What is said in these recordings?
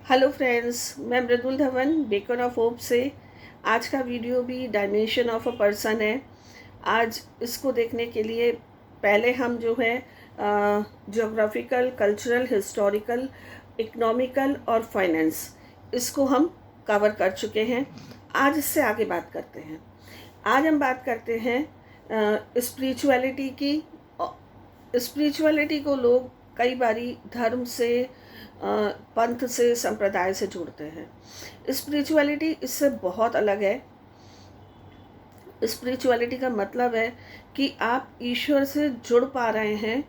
Hello friends, मैं मृदुल Dhawan bacon of hope से। आज का वीडियो भी डायमेंशन ऑफ अ पर्सन है। आज इसको देखने के लिए पहले हम जो है ज्योग्राफिकल, कल्चरल, हिस्टोरिकल, इकोनॉमिकल और फाइनेंस, इसको हम कवर कर चुके हैं। आज इससे आगे बात करते हैं। आज हम बात करते हैं स्पिरिचुअलिटी की। स्पिरिचुअलिटी को लोग कई बारी धर्म से, पंथ से, संप्रदाय से जुड़ते हैं। स्पिरिचुअलिटी इससे बहुत अलग है। स्पिरिचुअलिटी का मतलब है कि आप ईश्वर से जुड़ पा रहे हैं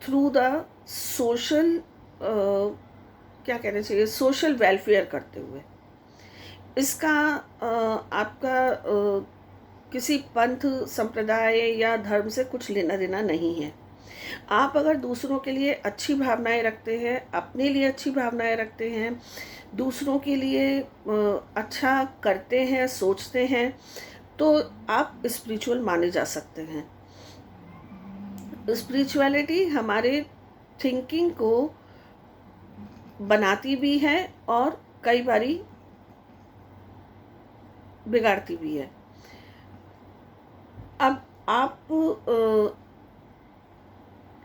थ्रू द सोशल, क्या कहना चाहिए, सोशल वेलफेयर करते हुए। इसका आपका किसी पंथ, संप्रदाय या धर्म से कुछ लेना देना नहीं है। आप अगर दूसरों के लिए अच्छी भावनाएं रखते हैं, अपने लिए अच्छी भावनाएं रखते हैं, दूसरों के लिए अच्छा करते हैं, सोचते हैं, तो आप स्पिरिचुअल माने जा सकते हैं। स्पिरिचुअलिटी हमारे थिंकिंग को बनाती भी है और कई बारी बिगाड़ती भी है। अब आप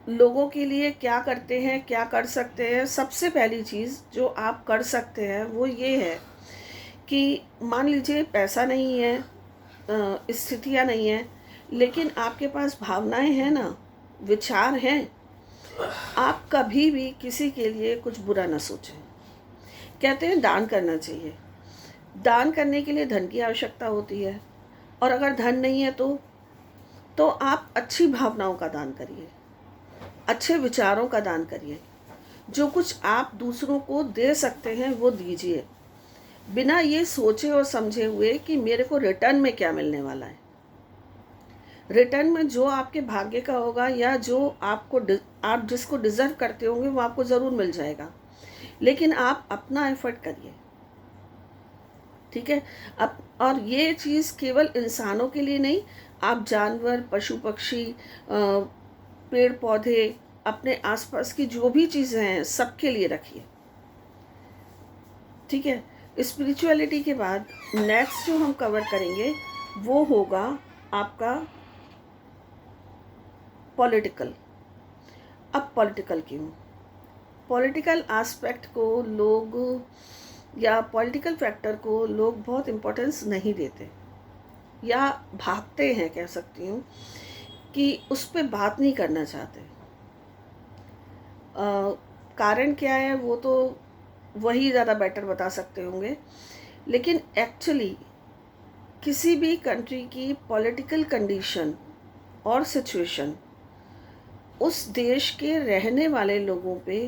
लोगों के लिए क्या करते हैं, क्या कर सकते हैं? सबसे पहली चीज़ जो आप कर सकते हैं वो ये है कि मान लीजिए पैसा नहीं है, स्थितियाँ नहीं हैं, लेकिन आपके पास भावनाएं हैं ना, विचार हैं, आप कभी भी किसी के लिए कुछ बुरा ना सोचें। कहते हैं दान करना चाहिए। दान करने के लिए धन की आवश्यकता होती है, और अगर धन नहीं है तो आप अच्छी भावनाओं का दान करिए, अच्छे विचारों का दान करिए। जो कुछ आप दूसरों को दे सकते हैं वो दीजिए, बिना ये सोचे और समझे हुए कि मेरे को रिटर्न में क्या मिलने वाला है। रिटर्न में जो आपके भाग्य का होगा या जो आप जिसको डिज़र्व करते होंगे वो आपको ज़रूर मिल जाएगा, लेकिन आप अपना एफर्ट करिए। ठीक है। अब और ये चीज़ केवल इंसानों के लिए नहीं, आप जानवर, पशु पक्षी, पेड़ पौधे, अपने आसपास की जो भी चीज़ें हैं सबके लिए रखिए। ठीक है। स्पिरिचुअलिटी के बाद नेक्स्ट जो हम कवर करेंगे वो होगा आपका पॉलिटिकल। अब पॉलिटिकल क्यों? पॉलिटिकल एस्पेक्ट को लोग, या पॉलिटिकल फैक्टर को लोग बहुत इम्पोर्टेंस नहीं देते या भागते हैं, कह सकती हूँ कि उस पर बात नहीं करना चाहते। कारण क्या है वो तो वही ज़्यादा बेटर बता सकते होंगे, लेकिन एक्चुअली किसी भी कंट्री की पॉलिटिकल कंडीशन और सिचुएशन उस देश के रहने वाले लोगों पे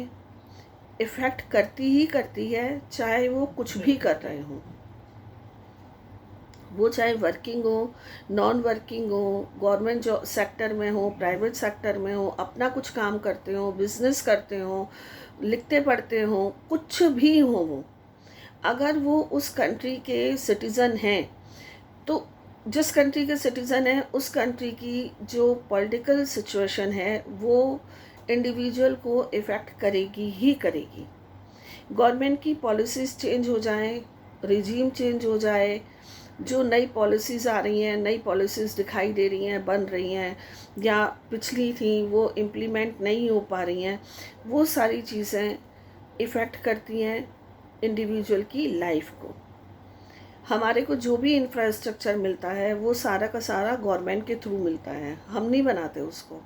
इफ़ेक्ट करती ही करती है, चाहे वो कुछ भी कर रहे हों। वो चाहे वर्किंग हो, नॉन वर्किंग हो, गवर्नमेंट जॉब सेक्टर में हो, प्राइवेट सेक्टर में हो, अपना कुछ काम करते हो, बिजनेस करते हो, लिखते पढ़ते हो, कुछ भी हो वो, अगर वो उस कंट्री के सिटीज़न हैं, तो जिस कंट्री के सिटीज़न हैं उस कंट्री की जो पॉलिटिकल सिचुएशन है वो इंडिविजुअल को इफ़ेक्ट करेगी ही करेगी। गवर्नमेंट की पॉलिसीज़ चेंज हो जाएं, रिजीम चेंज हो जाए, जो नई पॉलिसीज़ आ रही हैं, नई पॉलिसीज़ दिखाई दे रही हैं, बन रही हैं, या पिछली थी वो इम्प्लीमेंट नहीं हो पा रही हैं, वो सारी चीज़ें इफ़ेक्ट करती हैं इंडिविजुअल की लाइफ को। हमारे को जो भी इंफ्रास्ट्रक्चर मिलता है वो सारा का सारा गवर्नमेंट के थ्रू मिलता है, हम नहीं बनाते उसको।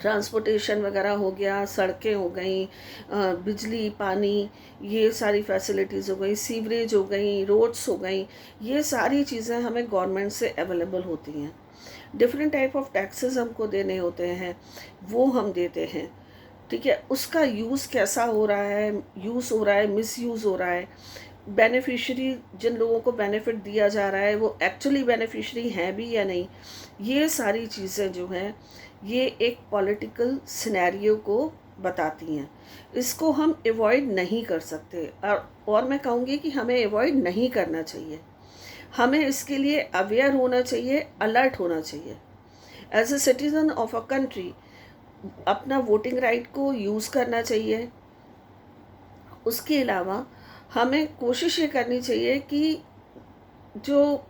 ट्रांसपोर्टेशन वगैरह हो गया, सड़कें हो गई, बिजली, पानी, ये सारी फैसिलिटीज़ हो गई, सीवरेज हो गई, रोड्स हो गई, ये सारी चीज़ें हमें गवर्नमेंट से अवेलेबल होती हैं। डिफरेंट टाइप ऑफ टैक्सेस हमको देने होते हैं, वो हम देते हैं। ठीक है। उसका यूज़ कैसा हो रहा है, यूज़ हो रहा है, मिसयूज़ हो रहा है, बेनिफिशरी जिन लोगों को बेनिफिट दिया जा रहा है वो एक्चुअली बेनिफिशरी हैं भी या नहीं, ये सारी चीज़ें जो हैं ये एक पॉलिटिकल सिनेरियो को बताती हैं। इसको हम अवॉइड नहीं कर सकते, और मैं कहूँगी कि हमें अवॉइड नहीं करना चाहिए। हमें इसके लिए अवेयर होना चाहिए, अलर्ट होना चाहिए। As a citizen of a country अपना वोटिंग राइट को यूज़ करना चाहिए, उसके अलावा हमें कोशिश ये करनी चाहिए कि जो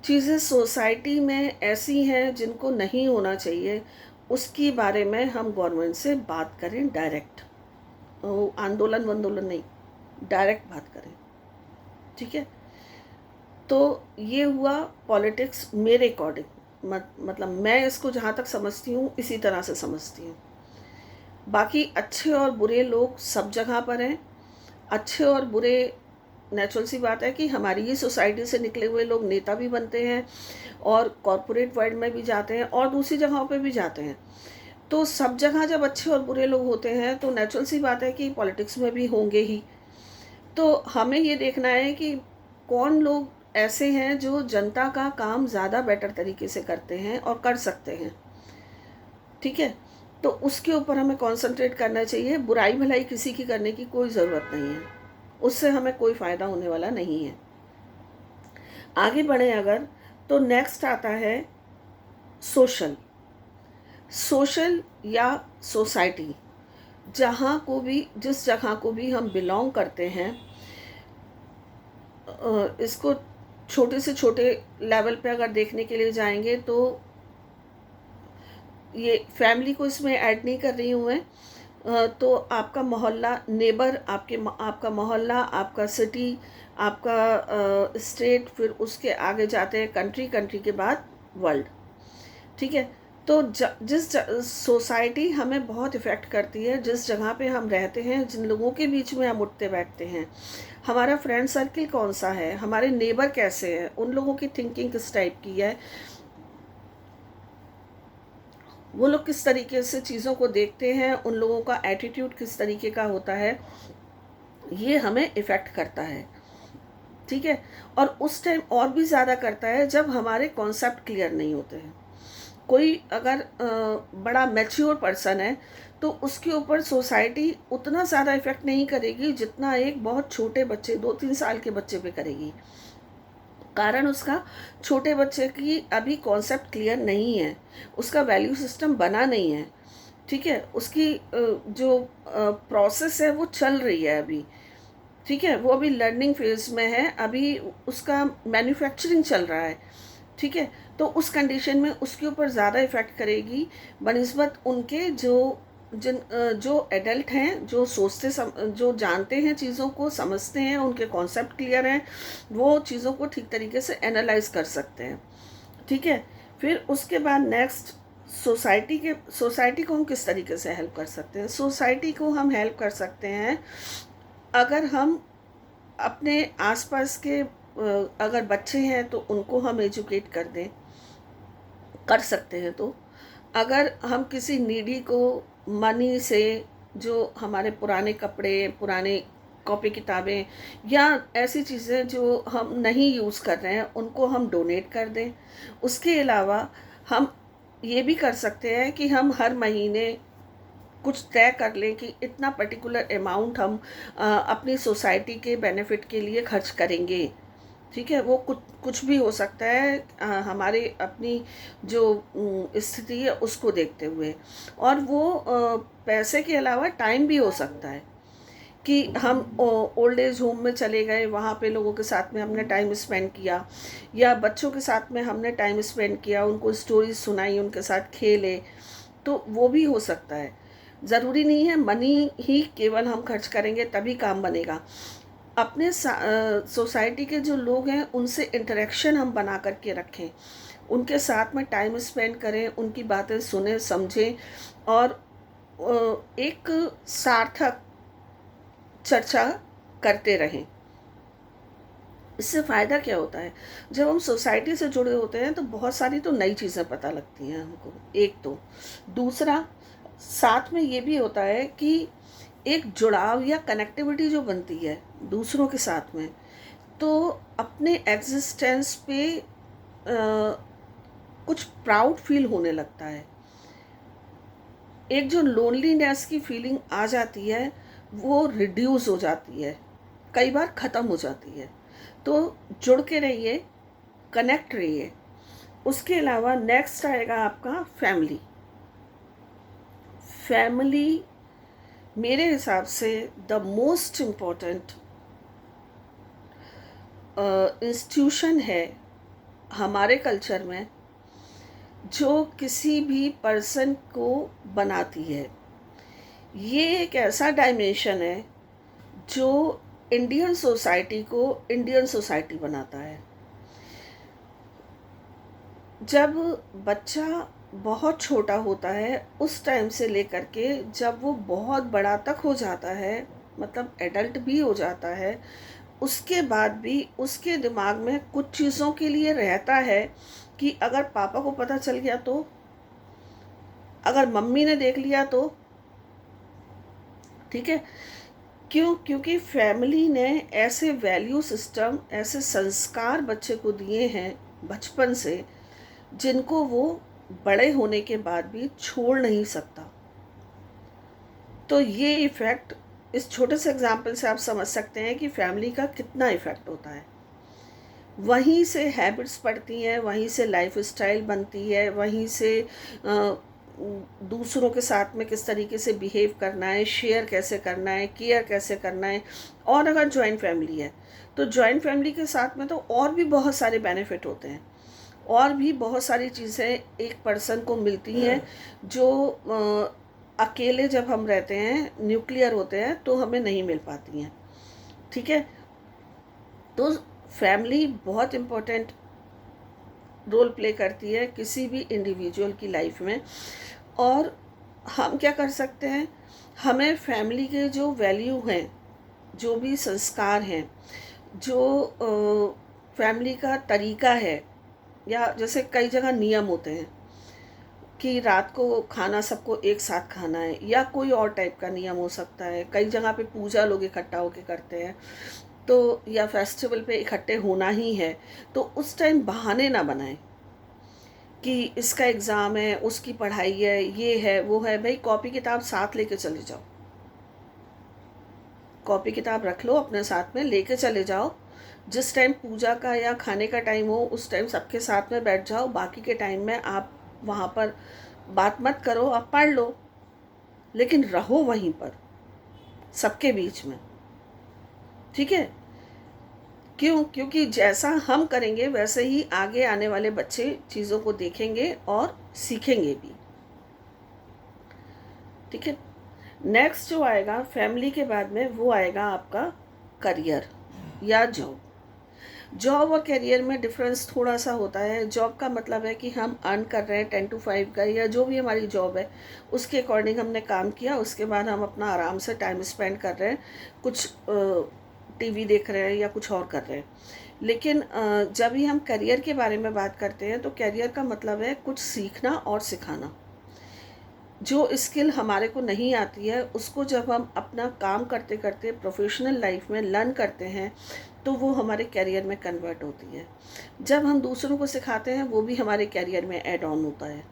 चीज़ें सोसाइटी में ऐसी हैं जिनको नहीं होना चाहिए, उसके बारे में हम गवर्नमेंट से बात करें डायरेक्ट। आंदोलन वंदोलन नहीं, डायरेक्ट बात करें। ठीक है, तो ये हुआ पॉलिटिक्स मेरे अकॉर्डिंग। मतलब मैं इसको जहाँ तक समझती हूँ इसी तरह से समझती हूँ। बाकी अच्छे और बुरे लोग सब जगह पर हैं। अच्छे और बुरे, नेचुरल सी बात है कि हमारी ही सोसाइटी से निकले हुए लोग नेता भी बनते हैं और कॉरपोरेट वर्ल्ड में भी जाते हैं और दूसरी जगहों पे भी जाते हैं। तो सब जगह जब अच्छे और बुरे लोग होते हैं तो नेचुरल सी बात है कि पॉलिटिक्स में भी होंगे ही। तो हमें ये देखना है कि कौन लोग ऐसे हैं जो जनता का काम ज़्यादा बेटर तरीके से करते हैं और कर सकते हैं। ठीक है, तो उसके ऊपर हमें कंसंट्रेट करना चाहिए। बुराई भलाई किसी की करने की कोई ज़रूरत नहीं है, उससे हमें कोई फ़ायदा होने वाला नहीं है। आगे बढ़े अगर, तो नेक्स्ट आता है सोशल। सोशल या सोसाइटी, जहाँ को भी, जिस जगह को भी हम बिलोंग करते हैं, इसको छोटे से छोटे लेवल पे अगर देखने के लिए जाएंगे तो ये फैमिली को इसमें ऐड नहीं कर रही हूँ मैं। तो आपका मोहल्ला, नेबर, आपका मोहल्ला, आपका सिटी, आपका स्टेट, फिर उसके आगे जाते हैं कंट्री, कंट्री के बाद वर्ल्ड। ठीक है, तो जिस सोसाइटी हमें बहुत इफ़ेक्ट करती है, जिस जगह पे हम रहते हैं, जिन लोगों के बीच में हम उठते बैठते हैं, हमारा फ्रेंड सर्किल कौन सा है, हमारे नेबर कैसे हैं, उन लोगों की थिंकिंग किस टाइप की है, वो लोग किस तरीके से चीज़ों को देखते हैं, उन लोगों का एटीट्यूड किस तरीके का होता है, ये हमें इफ़ेक्ट करता है। ठीक है, और उस टाइम और भी ज़्यादा करता है जब हमारे कॉन्सेप्ट क्लियर नहीं होते हैं। कोई अगर बड़ा मैच्योर पर्सन है तो उसके ऊपर सोसाइटी उतना ज़्यादा इफ़ेक्ट नहीं करेगी जितना एक बहुत छोटे बच्चे, 2-3 साल के बच्चे पे करेगी। कारण उसका, छोटे बच्चे की अभी कॉन्सेप्ट क्लियर नहीं है, उसका वैल्यू सिस्टम बना नहीं है। ठीक है, उसकी जो प्रोसेस है वो चल रही है अभी। ठीक है, वो अभी लर्निंग फेज में है, अभी उसका मैन्युफैक्चरिंग चल रहा है। ठीक है, तो उस कंडीशन में उसके ऊपर ज़्यादा इफ़ेक्ट करेगी बनिस्बत उनके जो एडल्ट हैं, जो जो जानते हैं, चीज़ों को समझते हैं, उनके कॉन्सेप्ट क्लियर हैं, वो चीज़ों को ठीक तरीके से एनालाइज कर सकते हैं। ठीक है, फिर उसके बाद नेक्स्ट, सोसाइटी को हम किस तरीके से हेल्प कर सकते हैं। सोसाइटी को हम हेल्प कर सकते हैं अगर हम अपने आसपास के अगर बच्चे हैं तो उनको हम एजुकेट कर सकते हैं। तो अगर हम किसी नीडी को मनी से, जो हमारे पुराने कपड़े, पुराने कॉपी किताबें या ऐसी चीज़ें जो हम नहीं यूज़ कर रहे हैं, उनको हम डोनेट कर दें। उसके अलावा हम ये भी कर सकते हैं कि हम हर महीने कुछ तय कर लें कि इतना पर्टिकुलर अमाउंट हम अपनी सोसाइटी के बेनिफिट के लिए खर्च करेंगे। ठीक है, वो कुछ भी हो सकता है, हमारे अपनी जो स्थिति है उसको देखते हुए। और वो पैसे के अलावा टाइम भी हो सकता है कि हम ओल्ड एज होम में चले गए, वहाँ पे लोगों के साथ में हमने टाइम स्पेंड किया, या बच्चों के साथ में हमने टाइम स्पेंड किया, उनको स्टोरीज सुनाई, उनके साथ खेले, तो वो भी हो सकता है। ज़रूरी नहीं है मनी ही केवल हम खर्च करेंगे तभी काम बनेगा। अपने सोसाइटी के जो लोग हैं उनसे इंटरेक्शन हम बना करके रखें, उनके साथ में टाइम स्पेंड करें, उनकी बातें सुने, समझें और एक सार्थक चर्चा करते रहें। इससे फ़ायदा क्या होता है, जब हम सोसाइटी से जुड़े होते हैं तो बहुत सारी तो नई चीज़ें पता लगती हैं हमको, एक तो। दूसरा, साथ में ये भी होता है कि एक जुड़ाव या कनेक्टिविटी जो बनती है दूसरों के साथ में, तो अपने एग्जिस्टेंस पे कुछ प्राउड फील होने लगता है। एक जो लोनलीनेस की फीलिंग आ जाती है वो रिड्यूस हो जाती है, कई बार ख़त्म हो जाती है। तो जुड़ के रहिए, कनेक्ट रहिए। उसके अलावा नेक्स्ट आएगा आपका फैमिली। फैमिली मेरे हिसाब से द मोस्ट इम्पोर्टेंट इंस्टीट्यूशन है हमारे कल्चर में, जो किसी भी पर्सन को बनाती है। ये एक ऐसा डायमेंशन है जो इंडियन सोसाइटी को इंडियन सोसाइटी बनाता है। जब बच्चा बहुत छोटा होता है उस टाइम से लेकर के जब वो बहुत बड़ा तक हो जाता है, मतलब एडल्ट भी हो जाता है, उसके बाद भी उसके दिमाग में कुछ चीज़ों के लिए रहता है कि अगर पापा को पता चल गया तो, अगर मम्मी ने देख लिया तो, ठीक है। क्यों? क्योंकि फैमिली ने ऐसे वैल्यू सिस्टम, ऐसे संस्कार बच्चे को दिए हैं बचपन से, जिनको वो बड़े होने के बाद भी छोड़ नहीं सकता। तो ये इफ़ेक्ट, इस छोटे से एग्जाम्पल से आप समझ सकते हैं कि फैमिली का कितना इफ़ेक्ट होता है। वहीं से हैबिट्स पड़ती हैं, वहीं से लाइफ स्टाइल बनती है, वहीं से दूसरों के साथ में किस तरीके से बिहेव करना है, शेयर कैसे करना है, केयर कैसे करना है। और अगर जॉइंट फैमिली है तो जॉइंट फैमिली के साथ में तो और भी बहुत सारे बेनिफिट होते हैं, और भी बहुत सारी चीज़ें एक पर्सन को मिलती हैं जो अकेले जब हम रहते हैं, न्यूक्लियर होते हैं, तो हमें नहीं मिल पाती हैं। ठीक है। तो फैमिली बहुत इम्पोर्टेंट रोल प्ले करती है किसी भी इंडिविजुअल की लाइफ में। और हम क्या कर सकते हैं, हमें फैमिली के जो वैल्यू हैं, जो भी संस्कार हैं, जो फैमिली का तरीका है, या जैसे कई जगह नियम होते हैं कि रात को खाना सबको एक साथ खाना है, या कोई और टाइप का नियम हो सकता है। कई जगह पे पूजा लोग इकट्ठा होके करते हैं, तो या फेस्टिवल पे इकट्ठे होना ही है, तो उस टाइम बहाने ना बनाएं कि इसका एग्ज़ाम है, उसकी पढ़ाई है, ये है, वो है। भाई कॉपी किताब साथ लेके चले जाओ, कॉपी किताब रख लो अपने साथ में, लेके चले जाओ। जिस टाइम पूजा का या खाने का टाइम हो उस टाइम सबके साथ में बैठ जाओ, बाकी के टाइम में आप वहाँ पर बात मत करो, आप पढ़ लो, लेकिन रहो वहीं पर सबके बीच में। ठीक है। क्यों? क्योंकि जैसा हम करेंगे वैसे ही आगे आने वाले बच्चे चीज़ों को देखेंगे और सीखेंगे भी। ठीक है। नेक्स्ट जो आएगा फैमिली के बाद में, वो आएगा आपका करियर या जॉब। जॉब और करियर में डिफरेंस थोड़ा सा होता है। जॉब का मतलब है कि हम अर्न कर रहे हैं 10 to 5 का, या जो भी हमारी जॉब है उसके अकॉर्डिंग हमने काम किया, उसके बाद हम अपना आराम से टाइम स्पेंड कर रहे हैं, कुछ टीवी देख रहे हैं या कुछ और कर रहे हैं। लेकिन जब भी हम करियर के बारे में बात करते हैं तो करियर का मतलब है कुछ सीखना और सिखाना। जो स्किल हमारे को नहीं आती है उसको जब हम अपना काम करते करते प्रोफेशनल लाइफ में लर्न करते हैं तो वो हमारे कैरियर में कन्वर्ट होती है। जब हम दूसरों को सिखाते हैं वो भी हमारे कैरियर में ऐड ऑन होता है।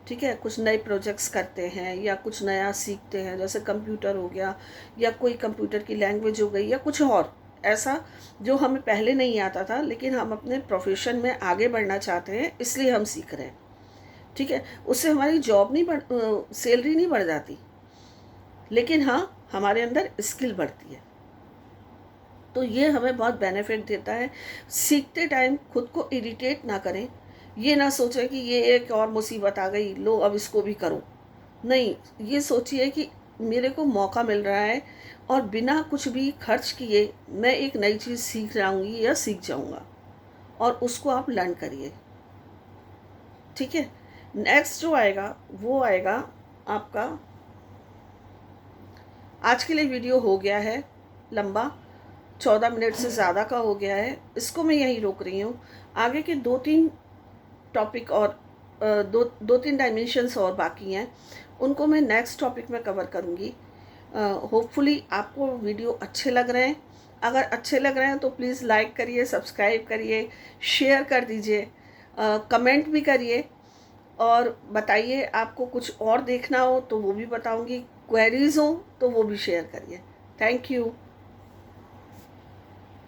ठीक है। कुछ नए प्रोजेक्ट्स करते हैं या कुछ नया सीखते हैं, जैसे कंप्यूटर हो गया या कोई कंप्यूटर की लैंग्वेज हो गई या कुछ और ऐसा जो हमें पहले नहीं आता था, लेकिन हम अपने प्रोफेशन में आगे बढ़ना चाहते हैं इसलिए हम सीख रहे हैं। ठीक है। उससे हमारी जॉब नहीं बढ़, सैलरी नहीं बढ़ जाती, लेकिन हाँ हमारे अंदर स्किल बढ़ती है। तो ये हमें बहुत बेनिफिट देता है। सीखते टाइम खुद को इरिटेट ना करें, ये ना सोचें कि ये एक और मुसीबत आ गई, लो अब इसको भी करो। नहीं, ये सोचिए कि मेरे को मौका मिल रहा है और बिना कुछ भी खर्च किए मैं एक नई चीज़ सीख जाऊंगी या सीख जाऊंगा, और उसको आप लर्न करिए। ठीक है। नेक्स्ट जो आएगा वो आएगा आपका, आज के लिए वीडियो हो गया है लंबा, 14 मिनट से ज़्यादा का हो गया है, इसको मैं यहीं रोक रही हूँ। आगे के 2-3 टॉपिक और दो तीन डायमेंशंस और बाकी हैं, उनको मैं नेक्स्ट टॉपिक में कवर करूँगी। होपफुली आपको वीडियो अच्छे लग रहे हैं। अगर अच्छे लग रहे हैं तो प्लीज़ लाइक करिए, सब्सक्राइब करिए, शेयर कर दीजिए, कमेंट भी करिए, और बताइए आपको कुछ और देखना हो तो वो भी बताऊंगी, क्वेरीज हो तो वो भी शेयर करिए। Thank you.